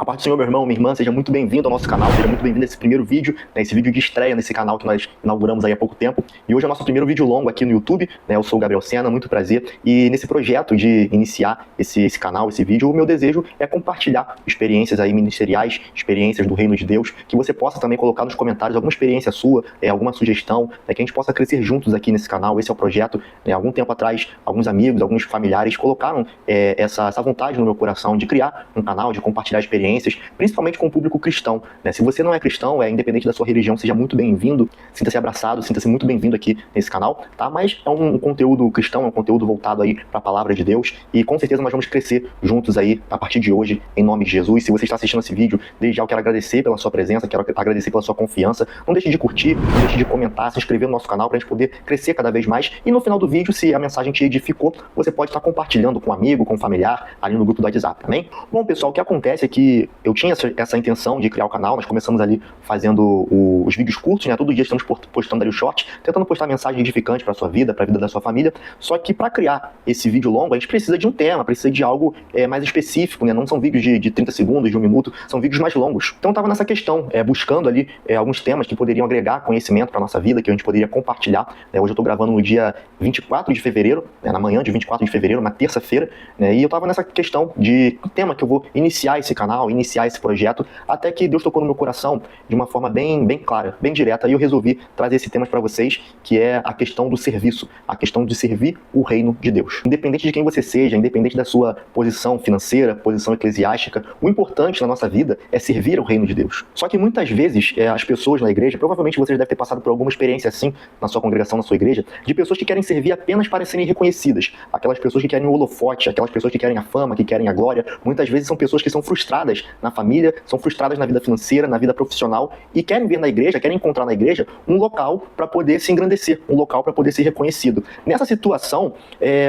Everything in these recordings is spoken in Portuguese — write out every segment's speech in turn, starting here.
A paz do Senhor, meu irmão, minha irmã, seja muito bem-vindo ao nosso canal, seja muito bem-vindo a esse primeiro vídeo, né, esse vídeo de estreia nesse canal que nós inauguramos aí há pouco tempo. E hoje é o nosso primeiro vídeo longo aqui no YouTube, né, eu sou o Gabriel Sena, muito prazer. E nesse projeto de iniciar esse canal, esse vídeo, o meu desejo é compartilhar experiências aí ministeriais, experiências do reino de Deus, que você possa também colocar nos comentários alguma experiência sua, alguma sugestão, né, que a gente possa crescer juntos aqui nesse canal. Esse é o projeto. Né, algum tempo atrás, alguns amigos, alguns familiares colocaram essa vontade no meu coração de criar um canal, de compartilhar experiências, principalmente com o público cristão. Né? Se você não é cristão, independente da sua religião, seja muito bem-vindo, sinta-se abraçado, sinta-se muito bem-vindo aqui nesse canal, tá? Mas é um conteúdo cristão, é um conteúdo voltado aí para a palavra de Deus, e com certeza nós vamos crescer juntos aí a partir de hoje, em nome de Jesus. Se você está assistindo esse vídeo, desde já eu quero agradecer pela sua presença, quero agradecer pela sua confiança. Não deixe de curtir, não deixe de comentar, se inscrever no nosso canal para a gente poder crescer cada vez mais. E no final do vídeo, se a mensagem te edificou, você pode estar compartilhando com um amigo, com um familiar, ali no grupo do WhatsApp, amém? Bom, pessoal, o que acontece é que eu tinha essa intenção de criar o canal. Nós começamos ali fazendo os vídeos curtos, né? Todo dia estamos postando ali o short, tentando postar mensagem edificante para a sua vida, para a vida da sua família. Só que para criar esse vídeo longo, a gente precisa de um tema, precisa de algo mais específico, né? Não são vídeos de 30 segundos, de 1 minuto, são vídeos mais longos. Então eu estava nessa questão, buscando ali alguns temas que poderiam agregar conhecimento para nossa vida, que a gente poderia compartilhar. Hoje eu estou gravando no dia 24 de fevereiro, na manhã de 24 de fevereiro, uma terça-feira, né? E eu estava nessa questão de que tema que eu vou iniciar esse canal, iniciar esse projeto, até que Deus tocou no meu coração de uma forma bem clara, bem direta, e eu resolvi trazer esse tema para vocês, que é a questão do serviço, a questão de servir o reino de Deus. Independente de quem você seja, independente da sua posição financeira, posição eclesiástica, o importante na nossa vida é servir ao reino de Deus. Só que muitas vezes as pessoas na igreja, provavelmente vocês devem ter passado por alguma experiência assim na sua congregação, na sua igreja, de pessoas que querem servir apenas para serem reconhecidas, aquelas pessoas que querem o holofote, aquelas pessoas que querem a fama, que querem a glória. Muitas vezes são pessoas que são frustradas na família, são frustradas na vida financeira, na vida profissional, e querem ver na igreja, querem encontrar na igreja um local para poder se engrandecer, um local para poder ser reconhecido. Nessa situação,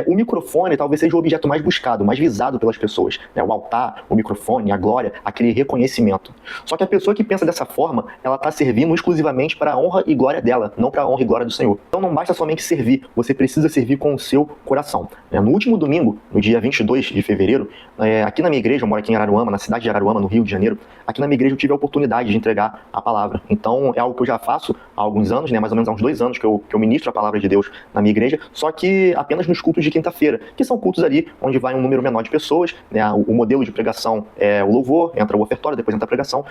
o microfone talvez seja o objeto mais buscado, mais visado pelas pessoas, né? O altar, o microfone, a glória, aquele reconhecimento. Só que a pessoa que pensa dessa forma, ela está servindo exclusivamente para a honra e glória dela, não para a honra e glória do Senhor. Então não basta somente servir, você precisa servir com o seu coração. No último domingo, no dia 22 de fevereiro, aqui na minha igreja, eu moro aqui em Araruama, na cidade de Araruama, no Rio de Janeiro, aqui na minha igreja eu tive a oportunidade de entregar a palavra. Então é algo que eu já faço há alguns anos, né, mais ou menos há uns 2 anos que eu ministro a palavra de Deus na minha igreja, só que apenas nos cultos de quinta-feira, que são cultos ali onde vai um número menor de pessoas, né, o modelo de pregação é o louvor, entra o ofertório, depois entra a pregação.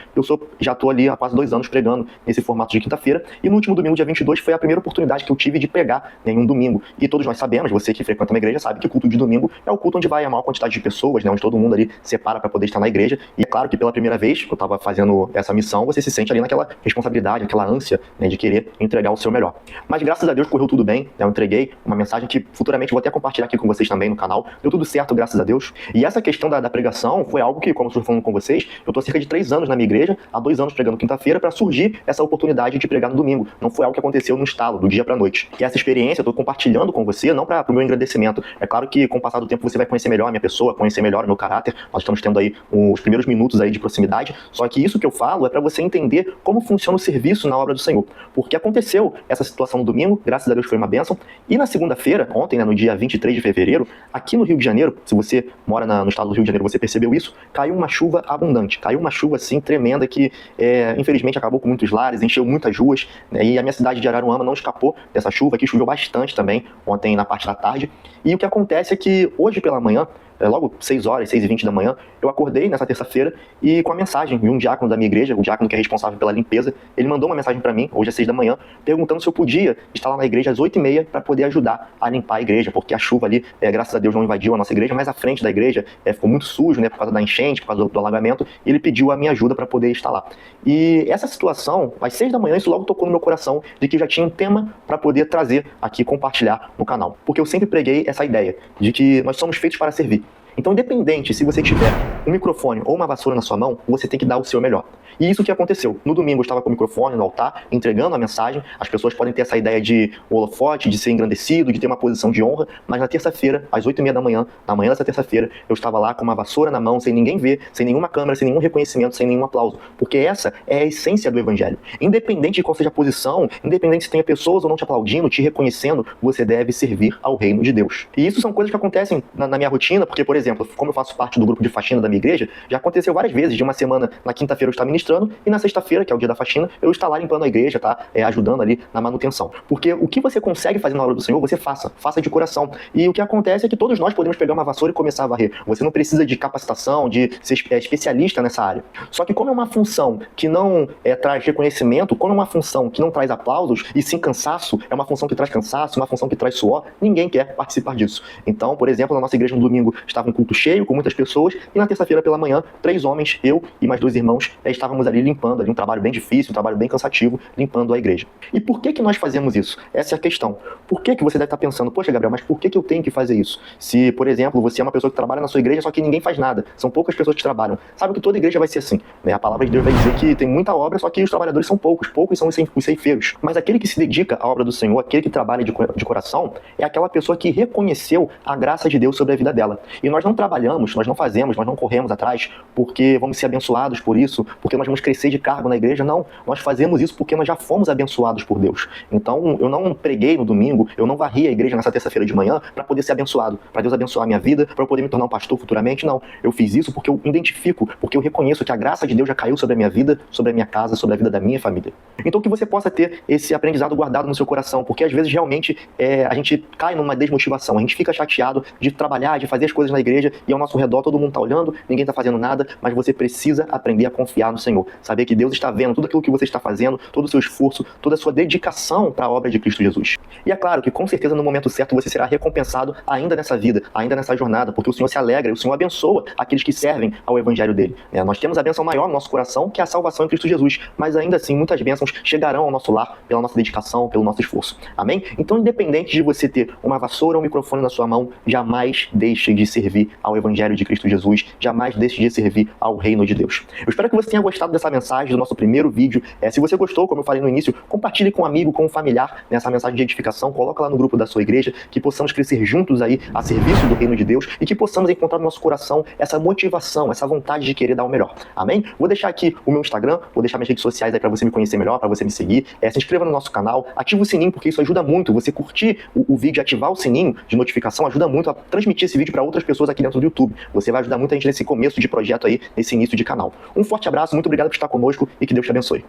Já estou ali há quase 2 anos pregando nesse formato de quinta-feira, e no último domingo, dia 22, foi a primeira oportunidade que eu tive de pregar em um domingo. E todos nós sabemos, você que frequenta uma igreja sabe que o culto de domingo é o culto onde vai a maior quantidade de pessoas, né, onde todo mundo ali separa para poder estar na igreja. E é claro que pela primeira vez que eu estava fazendo essa missão, você se sente ali naquela responsabilidade, aquela ânsia, né, de querer entregar o seu melhor. Mas graças a Deus correu tudo bem, né, eu entreguei uma mensagem que futuramente vou até compartilhar aqui com vocês também no canal. Deu tudo certo, graças a Deus. E essa questão da pregação foi algo que, como eu estou falando com vocês, eu estou há cerca de 3 anos na minha igreja, há 2 anos pregando quinta-feira, para surgir essa oportunidade de pregar no domingo. Não foi algo que aconteceu no estalo, do dia para noite. E essa experiência eu estou compartilhando com você, não para o meu engrandecimento. É claro que com o passar do tempo você vai conhecer melhor a minha pessoa, conhecer melhor o meu caráter. Nós estamos tendo aí os primeiros minutos aí de proximidade. Só que isso que eu falo é para você entender como funciona o serviço na obra do Senhor. Porque aconteceu essa situação no domingo, graças a Deus foi uma bênção. E na segunda-feira, ontem, né, no dia 23 de fevereiro, aqui no Rio de Janeiro, se você mora no estado do Rio de Janeiro, você percebeu isso, caiu uma chuva abundante. Caiu uma chuva assim tremenda que infelizmente acabou com muitos lares, encheu muitas ruas, né, e a minha cidade de Araruama não escapou dessa chuva, que choveu bastante também ontem na parte da tarde. E o que acontece é que hoje pela manhã, logo 6 horas, 6h20 da manhã, eu acordei nessa terça-feira e com a mensagem de um diácono da minha igreja, o diácono que é responsável pela limpeza, ele mandou uma mensagem para mim, hoje às 6 da manhã, perguntando se eu podia estar lá na igreja às 8h30 para poder ajudar a limpar a igreja, porque a chuva ali, graças a Deus, não invadiu a nossa igreja, mas a frente da igreja ficou muito sujo, né, por causa da enchente, por causa do alagamento, e ele pediu a minha ajuda para poder estar lá. E essa situação, às 6 da manhã, isso logo tocou no meu coração de que já tinha um tema para poder trazer aqui, compartilhar no canal. Porque eu sempre preguei essa ideia de que nós somos feitos para servir. Então, independente se você tiver um microfone ou uma vassoura na sua mão, você tem que dar o seu melhor. E isso que aconteceu. No domingo eu estava com o microfone no altar, entregando a mensagem. As pessoas podem ter essa ideia de holofote, de ser engrandecido, de ter uma posição de honra, mas na terça-feira, às 8h30 da manhã, na manhã dessa terça-feira, eu estava lá com uma vassoura na mão, sem ninguém ver, sem nenhuma câmera, sem nenhum reconhecimento, sem nenhum aplauso. Porque essa é a essência do evangelho. Independente de qual seja a posição, independente se tenha pessoas ou não te aplaudindo, te reconhecendo, você deve servir ao reino de Deus. E isso são coisas que acontecem na minha rotina, porque, por exemplo, exemplo, como eu faço parte do grupo de faxina da minha igreja, já aconteceu várias vezes, de uma semana, na quinta-feira eu estar ministrando, e na sexta-feira, que é o dia da faxina, eu estar lá limpando a igreja, tá? Ajudando ali na manutenção. Porque o que você consegue fazer na obra do Senhor, você faça de coração. E o que acontece é que todos nós podemos pegar uma vassoura e começar a varrer. Você não precisa de capacitação, de ser especialista nessa área. Só que como é uma função que não traz reconhecimento, como é uma função que não traz aplausos, e sim cansaço, é uma função que traz cansaço, uma função que traz suor, ninguém quer participar disso. Então, por exemplo, na nossa igreja no domingo estava um culto cheio, com muitas pessoas, e na terça-feira pela manhã, 3 homens, eu e mais 2 irmãos, estávamos ali limpando, ali um trabalho bem difícil, um trabalho bem cansativo, limpando a igreja. E por que nós fazemos isso? Essa é a questão. Por que você deve estar pensando, poxa, Gabriel, mas por que eu tenho que fazer isso? Se, por exemplo, você é uma pessoa que trabalha na sua igreja, só que ninguém faz nada, são poucas pessoas que trabalham. Sabe que toda igreja vai ser assim, né? A palavra de Deus vai dizer que tem muita obra, só que os trabalhadores são poucos são os ceifeiros. Mas aquele que se dedica à obra do Senhor, aquele que trabalha de coração, é aquela pessoa que reconheceu a graça de Deus sobre a vida dela. E nós não trabalhamos, nós não fazemos, nós não corremos atrás porque vamos ser abençoados por isso, porque nós vamos crescer de cargo na igreja, não. Nós fazemos isso porque nós já fomos abençoados por Deus. Então, eu não preguei no domingo, eu não varri a igreja nessa terça-feira de manhã para poder ser abençoado, para Deus abençoar a minha vida, para eu poder me tornar um pastor futuramente, não. Eu fiz isso porque eu identifico, porque eu reconheço que a graça de Deus já caiu sobre a minha vida, sobre a minha casa, sobre a vida da minha família. Então, que você possa ter esse aprendizado guardado no seu coração, porque às vezes realmente a gente cai numa desmotivação, a gente fica chateado de trabalhar, de fazer as coisas na igreja e ao nosso redor todo mundo está olhando, ninguém está fazendo nada, mas você precisa aprender a confiar no Senhor, saber que Deus está vendo tudo aquilo que você está fazendo, todo o seu esforço, toda a sua dedicação para a obra de Cristo Jesus. E é claro que com certeza no momento certo você será recompensado ainda nessa vida, ainda nessa jornada, porque o Senhor se alegra, o Senhor abençoa aqueles que servem ao evangelho dele. Nós temos a bênção maior no nosso coração, que é a salvação em Cristo Jesus, mas ainda assim muitas bênçãos chegarão ao nosso lar pela nossa dedicação, pelo nosso esforço. Amém? Então, independente de você ter uma vassoura ou um microfone na sua mão, jamais deixe de servir ao evangelho de Cristo Jesus, jamais deixe de servir ao reino de Deus. Eu espero que você tenha gostado dessa mensagem, do nosso primeiro vídeo. Se você gostou, como eu falei no início, compartilhe com um amigo, com um familiar nessa mensagem de edificação, coloca lá no grupo da sua igreja, que possamos crescer juntos aí a serviço do reino de Deus e que possamos encontrar no nosso coração essa motivação, essa vontade de querer dar o melhor. Amém? Vou deixar aqui o meu Instagram, vou deixar minhas redes sociais aí para você me conhecer melhor, para você me seguir. Se inscreva no nosso canal, ativa o sininho, porque isso ajuda muito. Você curtir o vídeo, ativar o sininho de notificação, ajuda muito a transmitir esse vídeo para outras pessoas aqui dentro do YouTube. Você vai ajudar muito a gente nesse começo de projeto aí, nesse início de canal. Um forte abraço, muito obrigado por estar conosco e que Deus te abençoe.